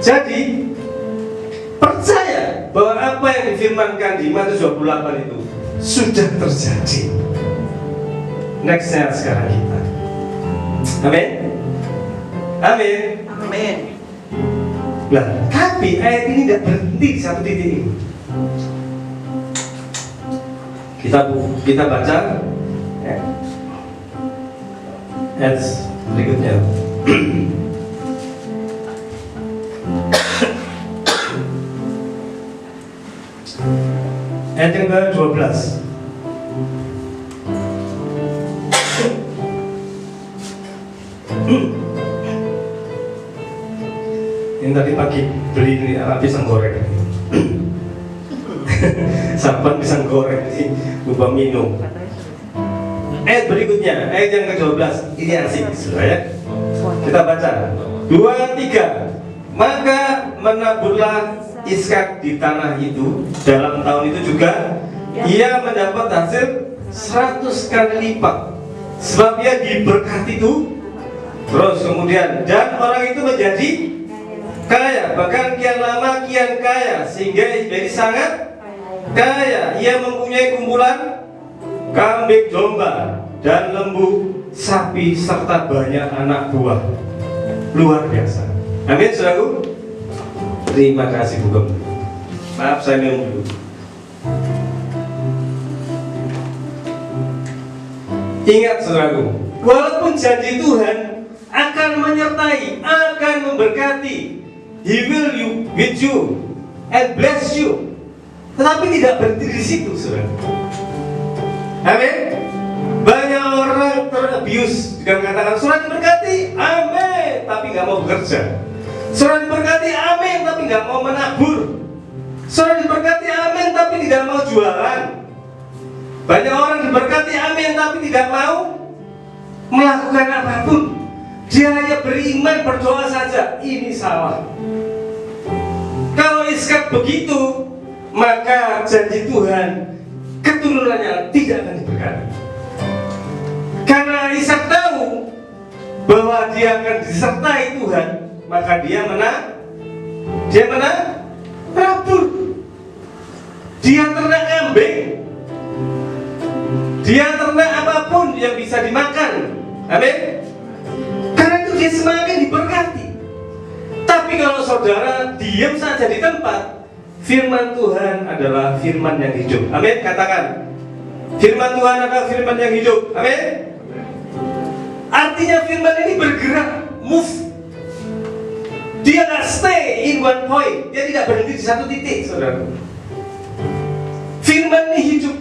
Jadi percaya bahwa apa yang difirmankan di Matius 28 itu sudah terjadi. Nextnya sekarang kita. Amin. Amin. Amin. Nah, tapi ayat ini tidak berhenti di satu titik ini. Kita baca ayat berikutnya. Ayat yang ke-12. Ini tadi pagi beli ini pisang goreng. Sampan pisang goreng ini lupa minum. Ayat berikutnya, ayat yang ke-12. Ini asik, saudara ya. Kita baca 2-3. Maka menaburlah Iskak di tanah itu. Dalam tahun itu juga ia mendapat hasil 100 kali lipat, sebab ia diberkati itu. Terus kemudian, dan orang itu menjadi kaya, bahkan kian lama kian kaya, sehingga jadi sangat kaya. Ia mempunyai kumpulan kambing domba dan lembu, sapi, serta banyak anak buah. Luar biasa. Amin, saudaraku. Terima kasih Bu Gem. Maaf saya minum dulu. Ingat saudaraku, walaupun janji Tuhan akan menyertai, akan memberkati, He will you with you and bless you, tetapi tidak berhenti di situ, saudara. Amin. Banyak orang terabuse juga mengatakan surat diberkati, amin, tapi nggak mau bekerja. Surat diberkati, amin, tapi nggak mau menabur. Surat diberkati, amin, tapi tidak mau jualan. Banyak orang diberkati, amin, tapi tidak mau melakukan apapun. Dia hanya beriman, berdoa saja. Ini salah. Kalau Iskak begitu, maka janji Tuhan keturunannya tidak akan diberkati. Karena Ishak tahu bahwa dia akan disertai Tuhan, maka dia menabur. Dia ternak kambing, dia ternak apapun yang bisa dimakan. Amin. Karena itu dia semakin diberkati. Tapi kalau saudara diam saja di tempat, firman Tuhan adalah firman yang hidup. Amin. Katakan, firman Tuhan adalah firman yang hidup. Amin. Artinya firman ini bergerak, move. Dia nggak stay in one point. Dia tidak berhenti di satu titik, saudara. Firman ini hidup.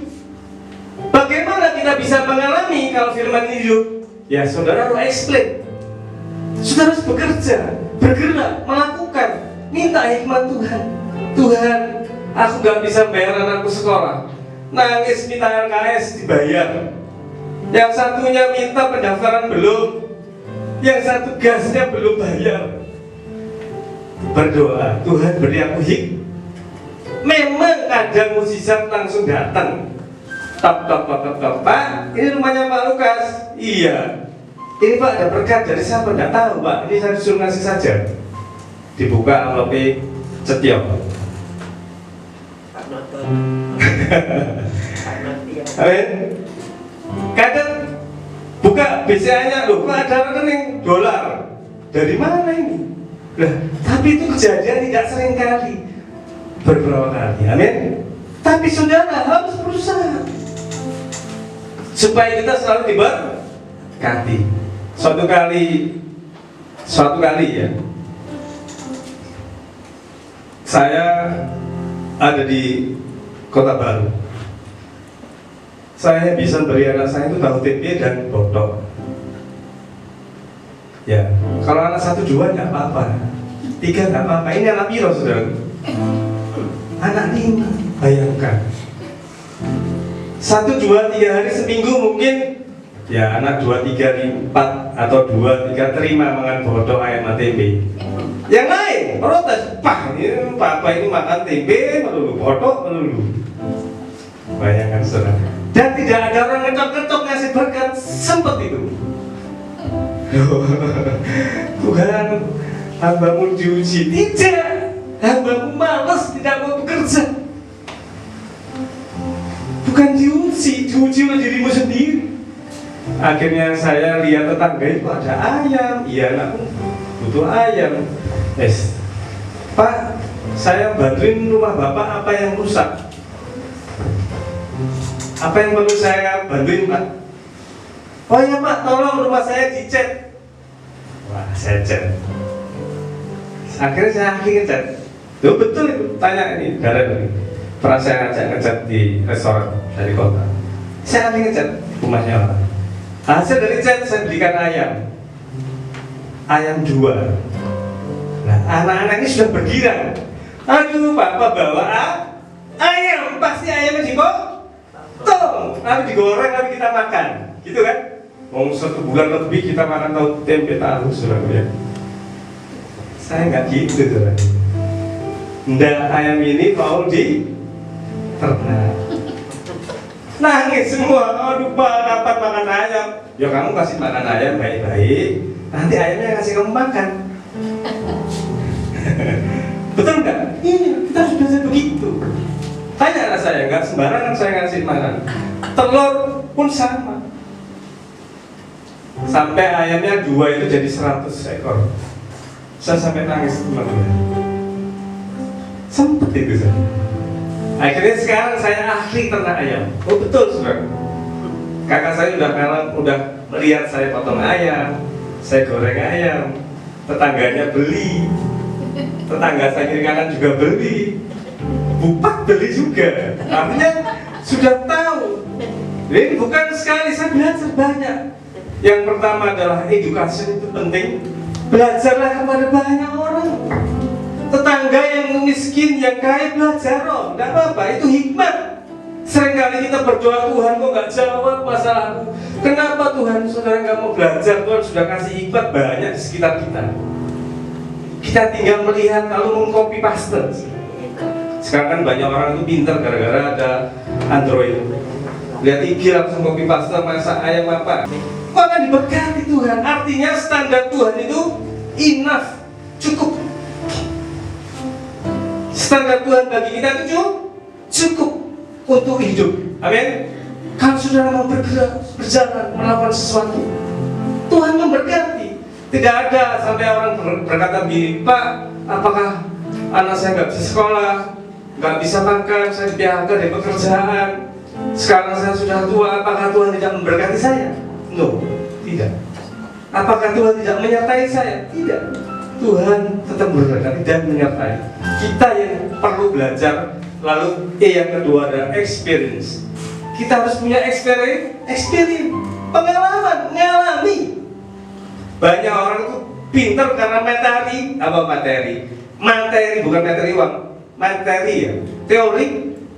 Bagaimana kita bisa mengalami kalau firman ini hidup? Ya, saudara harus explain. Saudara harus bekerja, bergerak, melakukan, minta hikmat Tuhan. Tuhan, aku nggak bisa bayar anakku sekolah. Nangis minta LKS dibayar. Yang satunya minta pendaftaran belum, yang satu gasnya belum bayar. Berdoa, Tuhan beri aku hikmat. Memang kadang mukjizat langsung datang. Top, Pak, ini rumahnya Pak Lukas. Iya. Ini Pak ada berkat dari siapa? Tidak tahu Pak. Ini saya disuruh ngasih saja. Dibuka amplopnya, cetiok. Amin. Kadang buka BCA-nya, loh kok ada rekening dolar. Dari mana ini? Nah, tapi itu kejadian tidak sering kali, beberapa kali. Amin. Tapi saudara harus berusaha supaya kita selalu diberkati. Suatu kali ya, saya ada di Kota Baru. Saya bisa beri anak saya itu tahu tempe dan botok. Ya, kalau anak 1, 2 nggak apa-apa, 3 nggak apa-apa. Ini anak piro, saudara? Anak 5, bayangkan. 1, 2, 3 hari seminggu mungkin. Ya, anak 2, 3, 4 atau 2, 3 terima makan botok ayam tempe. Yang lain protes, Pak, ini papa ini makan tempe melulu, botok melulu. Bayangkan, saudara. Dan tidak ada orang ngetok-ngetok ngasih berkat seperti itu. Tuhan, hambamu diuji. Tidak, hambamu malas, tidak mau bekerja. Bukan diuji oleh dirimu sendiri. Akhirnya saya lihat tetangga itu ada ayam. Iya, anakku butuh ayam. Pak, saya bantuin rumah bapak apa yang rusak. Apa yang perlu saya bantuin, Pak? Oh ya Pak, tolong rumah saya dicat. Wah, saya cat. Akhirnya saya ngecat. Loh, betul itu, tanya ini, Darren. Pernah saya ngajak ngecat di restoran dari kota. Saya ngecat rumahnya Pak. Hasil dari cat saya belikan ayam 2. Nah, anak-anak ini sudah bergirang. Aduh, papa bawa ayam, pasti ayamnya dipotong, lalu digoreng, lalu kita makan, gitu kan? Mau 1 bulan lebih kita makan tempe tahu, saudara ya. Saya nggak gitu, saudara. Nggak, ayam ini mau di ternak. Nangis semua, aduh pak, kapan makan ayam? Ya kamu kasih makan ayam baik-baik, nanti ayamnya kasih kamu makan. Betul nggak? Iya, kita harus belajar begitu. Tanya anak saya, nggak sembarangan saya ngasih makan. Telur pun sama. Sampai ayamnya 2 itu jadi 100 ekor. Saya sampai nangis teman-teman. Sempet itu saya. Akhirnya sekarang saya ahli ternak ayam. Oh betul saudara. Kakak saya udah melihat saya potong ayam, saya goreng ayam. Tetangganya beli, tetangga saya kiri kanan juga beli, Bupak beli juga. Artinya sudah tahu. Ini bukan sekali, saya belajar banyak. Yang pertama adalah edukasi itu penting. Belajarlah kepada banyak orang. Tetangga yang miskin, yang kaya belajar, tidak apa-apa, itu hikmat. Seringkali kita berdoa, Tuhan kok nggak jawab masalahku. Kenapa Tuhan, saudara nggak mau belajar? Tuhan sudah kasih hikmat banyak di sekitar kita. Kita tinggal melihat, kalau mengcopy paste. Sekarang kan banyak orang itu pintar gara-gara ada Android. Lihat IG langsung copy paste, masak ayam apa. Kok akan diberkati Tuhan? Artinya standar Tuhan itu enough, cukup. Standar Tuhan bagi kita itu cukup untuk hidup. Amin. Kalau saudara mau bergerak, berjalan, melakukan sesuatu, Tuhan memberkati. Tidak ada sampai orang berkata begini, Pak, apakah anak saya nggak bisa sekolah, nggak bisa makan, saya di-PHK dari pekerjaan, sekarang saya sudah tua, apakah Tuhan tidak memberkati saya? No, tidak. Apakah Tuhan tidak menyertai saya? Tidak. Tuhan tetap memberkati dan menyertai. Kita yang perlu belajar. Lalu yang kedua adalah experience. Kita harus punya experience, pengalaman, mengalami. Banyak orang itu pintar karena materi, bukan materi uang, materi ya, teori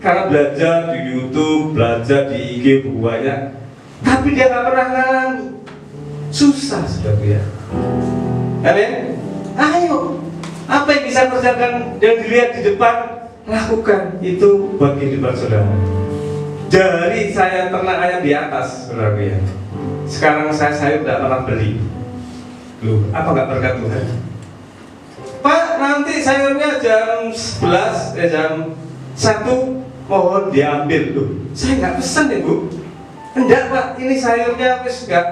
karena belajar di YouTube, belajar di IG buku banyak, tapi dia nggak pernah ngalami, susah saudara ya. Amin. Ayo, apa yang bisa kerjakan yang dilihat di depan, lakukan itu buat kehidupan saudara. Dari saya ternak ayam di atas, saudara ya. Sekarang saya sayur tidak pernah beli. Loh, apa nggak berkat Tuhan? Pak, nanti sayurnya jam 11, jam 1 mohon diambil. Loh, saya nggak pesan ya Bu. Enggak Pak, ini sayurnya wis nggak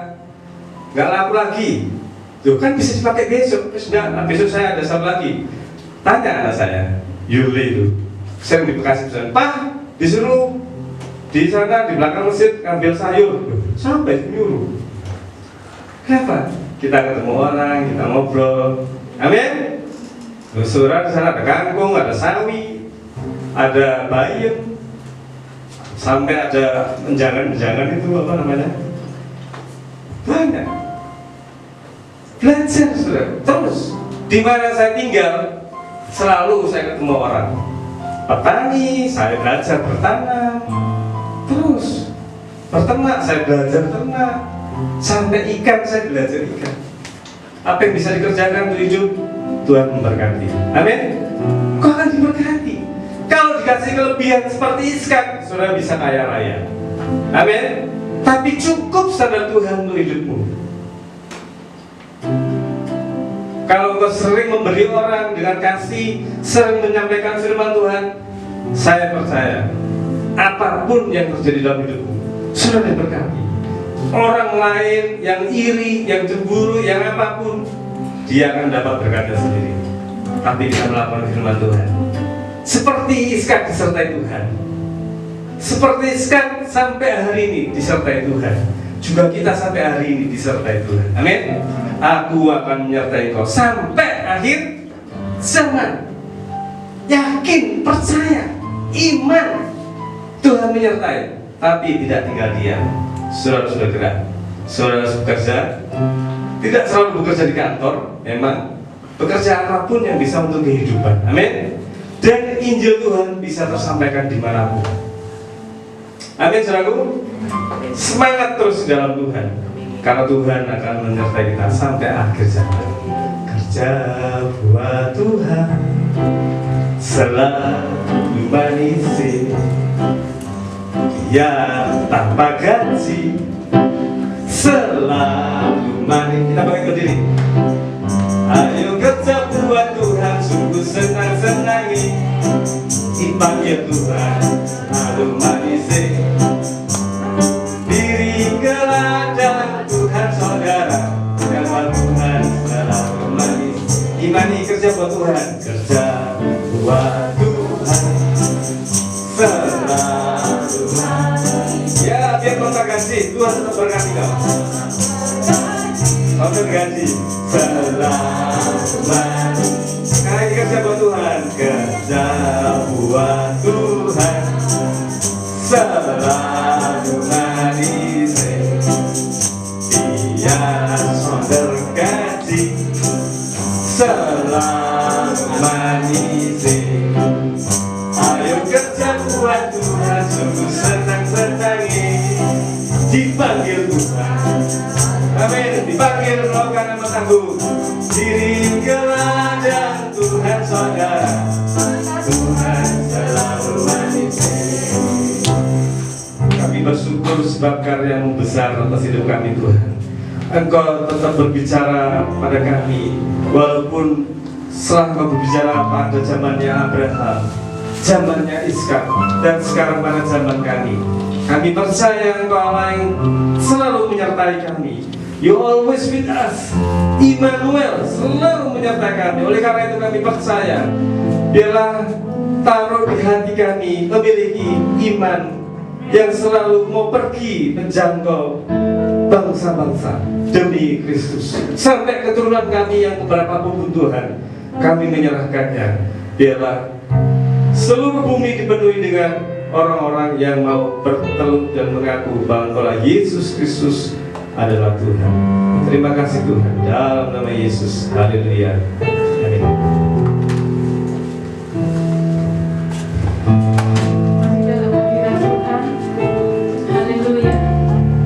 laku lagi. Loh, kan bisa dipakai besok. Wis enggak, besok saya ada satu lagi. Tanya anak saya, Yuli itu, sering di Bekasi pesan, Pak, disuruh di sana di belakang masjid ambil sayur. Loh, sampai nyuruh. Kenapa? Kita ketemu orang, kita ngobrol. Amin. Saudara di sana ada kangkung, ada sawi, ada bayam, sampai ada menjangan itu apa namanya? Banyak. Belajar saudara. Terus di mana saya tinggal selalu saya ketemu orang petani, saya belajar bertanam. Terus berternak, saya belajar ternak. Sampai ikan, saya belajar ikan. Apa yang bisa dikerjakan untuk hidup, Tuhan memberkati. Amin. Kau akan diberkati. Kalau dikasih kelebihan seperti Ishak, saudara bisa kaya raya. Amin. Tapi cukup standar Tuhan untuk hidupmu. Kalau kau sering memberi orang dengan kasih, sering menyampaikan firman Tuhan, saya percaya apapun yang terjadi dalam hidupmu, saudara diberkati. Orang lain yang iri, yang cemburu, yang apapun, dia akan dapat berkata sendiri. Tapi kita melakukan firman Tuhan. Seperti Ishak disertai Tuhan. Seperti Ishak sampai hari ini disertai Tuhan. Juga kita sampai hari ini disertai Tuhan. Amin. Aku akan menyertai kau sampai akhir zaman. Yakin, percaya, iman, Tuhan menyertai. Tapi tidak tinggal diam. Saudara sudah gerak, saudara bekerja, tidak selalu bekerja di kantor, memang, pekerjaan apapun yang bisa untuk kehidupan. Amin. Dan Injil Tuhan bisa tersampaikan dimanapun. Amin, saudaraku. Semangat terus di dalam Tuhan, karena Tuhan akan menyertai kita sampai akhir zaman. Kerja buat Tuhan selalu manisi, ya tanpa gaji selalu manis. Kita pakai berdiri. Ayo kerja buat Tuhan, sungguh senang-senangi, dipanggil Tuhan selalu manisi. Diri ke ladang Tuhan saudara, buat Tuhan selalu manis. Imani kerja buat Tuhan, kerja buat Tuhan selalu manis. Ya, biar kontak gaji, Tuhan tetap berkati kau. Kontak gaji selalu manis. Karena ini kerja buat Tuhan, kerja buat Tuhan selalu manis. Dia berkati selalu manis. Ayo kerja buat Tuhan, sungguh senang-senangi, dipanggil Tuhan. Amin. Dipanggil roh karena menangguh diri ke ladang Tuhan saudara, Tuhan selalu manis. Kami bersyukur sebab karya-Mu besar atas hidup kami Tuhan. Engkau tetap berbicara pada kami, walaupun setelah Engkau berbicara pada zamannya Abraham, zamannya Ishak, dan sekarang pada zaman kami. Kami percaya Engkau Allah yang selalu menyertai kami. You always with us, Immanuel, selalu menyertai kami. Oleh karena itu kami percaya, biarlah taruh di hati kami memiliki iman yang selalu mau pergi menjangkau bangsa-bangsa demi Kristus. Sampai keturunan kami yang beberapa pun Tuhan, kami menyerahkannya. Biarlah seluruh bumi dipenuhi dengan orang-orang yang mau bertelur dan mengaku bahwa Yesus Kristus adalah Tuhan. Terima kasih Tuhan, dalam nama Yesus. Haleluya. Amin. Masih dalam hadirat Tuhan. Haleluya.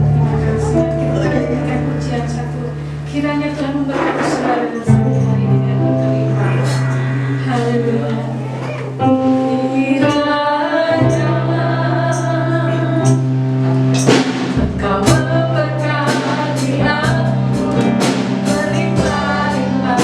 Terima kasih. Kita nyanyikan pujian satu. Kiranya Tuhan memberkati saudara dan sampai hari ini dengan berlimpah. Haleluya. Kiranya Engkau memberkati aku berlimpah-limpah.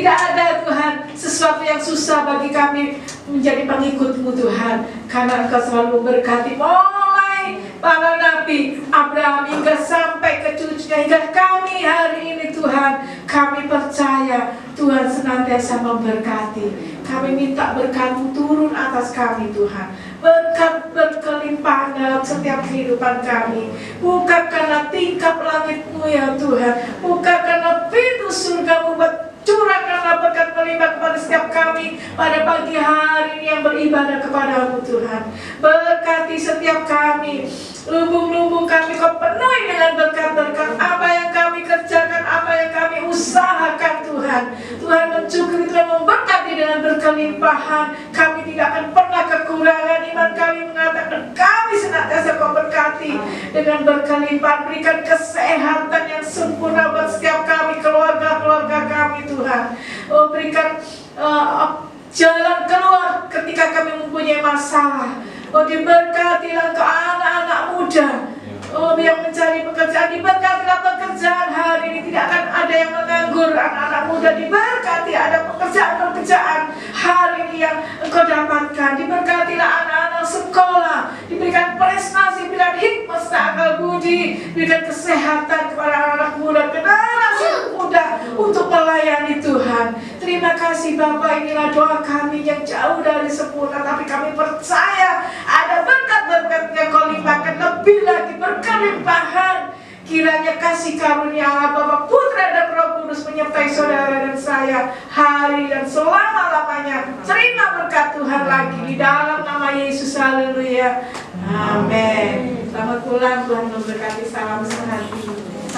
Tidak ada Tuhan sesuatu yang susah bagi kami menjadi pengikut-Mu Tuhan, karena Engkau selalu berkati mulai para nabi Abraham hingga sampai ke cucunya, hingga kami hari ini Tuhan. Kami percaya Tuhan senantiasa memberkati. Kami minta berkat-Mu turun atas kami Tuhan, berkat berkelimpahan dalam setiap kehidupan kami. Bukan karena tingkap langit-Mu ya Tuhan, bukan karena pintu surga-Mu, curahkanlah berkat melimpah kepada setiap kami pada pagi hari ini yang beribadah kepada-Mu Tuhan. Berkati setiap kami, lubung-lubung kami Kau penuhi dengan berkat-berkat. Apa yang kami kerjakan, apa yang kami usahakan Tuhan, Tuhan mencukuri, Tuhan memberkati dengan berkelimpahan. Kami tidak akan pernah kekurangan. Iman kami mengatakan kami senantiasa Kau berkati dengan berkelimpahan. Berikan kesehatan yang sempurna buat setiap kami, keluarga-keluarga kami Tuhan. Oh, berikan jalan keluar ketika kami mempunyai masalah. Oh, diberkatilah ke anak-anak muda, oh, yang mencari pekerjaan. Diberkatilah pekerjaan hari ini, tidak akan ada yang menganggur. Anak-anak muda diberkati, ada pekerjaan-pekerjaan hari ini yang Engkau dapatkan. Diberkatilah anak-anak sekolah, diberikan prestasi, diberikan hikmat, akal budi, berikan kesehatan kepada anak-anak muda, generasi muda untuk melayani Tuhan. Terima kasih Bapa, inilah doa kami yang jauh dari sempurna, tapi kami percaya ada berkat-berkat yang Kau limpahkan lebih lagi, berkelimpahan. Kiranya kasih karunia Allah Bapa, Putra dan Roh Kudus menyertai saudara dan saya hari dan selama-lamanya. Terima berkat Tuhan lagi di dalam nama Yesus. Haleluya. Amin. Selamat pulang, Tuhan memberkati. Salam sehati.